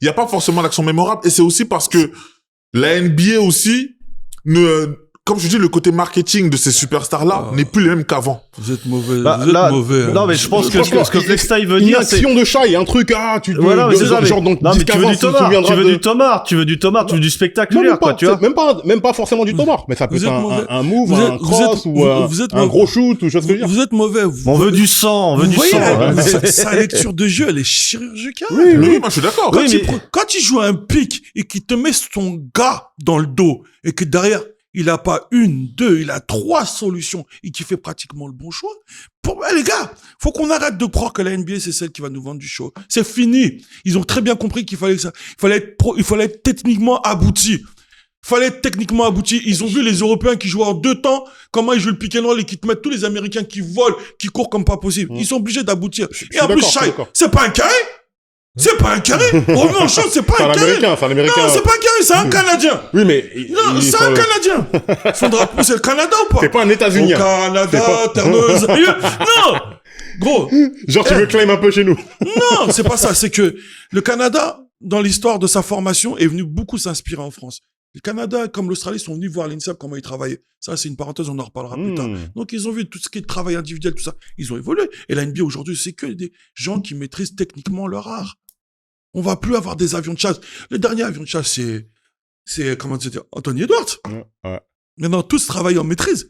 il n'y a pas forcément d'action mémorable. Et c'est aussi parce que la NBA aussi, comme je dis, le côté marketing de ces superstars-là n'est plus le même qu'avant. Vous êtes mauvais. Bah, vous êtes là, mauvais. non, mais je pense que ce que Flexta il veut Une dire, c'est... action de chat et un truc, Voilà, mais c'est ça, genre, mais... donc, Non, mais tu veux du tomard, tu veux du tomard, tu veux du non, spectaculaire, quoi, tu vois. même pas forcément du tomard, mais ça peut Vous être êtes mauvais. un move, Vous un êtes- cross vous ou êtes un mauvais. gros shoot ou chose que je veux dire. Vous êtes mauvais. On veut du sang, on veut Vous du voyez, sang. sa lecture de jeu, elle est chirurgicale. Oui, moi, je suis d'accord. Quand, Oui, mais- quand il joue un pic et qu'il te met son gars dans le dos et que derrière, il a pas une, deux, il a 3 solutions et qu'il fait pratiquement le bon choix. Les gars, faut qu'on arrête de croire que la NBA, c'est celle qui va nous vendre du show. C'est fini. Ils ont très bien compris qu'il fallait il fallait être techniquement abouti. Ils ont vu les Européens qui jouent en 2 temps, comment ils jouent le pick and roll et qui te mettent tous les Américains qui volent, qui courent comme pas possible. Ils sont obligés d'aboutir. Et en plus, Shai, c'est pas un carré. C'est pas un carré. Revenons en chose, c'est pas un carré. C'est un américain. Non, c'est pas un carré, c'est un Canadien. Oui, mais. Non, c'est un Canadien. Son drapeau, c'est le Canada ou pas? C'est pas un États-Unien. Au Canada, terre-neuve. Non! Gros. Genre, tu veux claim un peu chez nous. Non, c'est pas ça. C'est que le Canada, dans l'histoire de sa formation, est venu beaucoup s'inspirer en France. Le Canada, comme l'Australie, sont venus voir l'INSEP, comment ils travaillaient. Ça, c'est une parenthèse, on en reparlera plus tard. Donc, ils ont vu tout ce qui est travail individuel, tout ça. Ils ont évolué. Et la NBA, aujourd'hui, c'est que des gens qui maîtrisent techniquement leur art. On va plus avoir des avions de chasse. Le dernier avion de chasse, c'est comment dire, Anthony Edwards. Ouais. Maintenant, tous travaillent en maîtrise.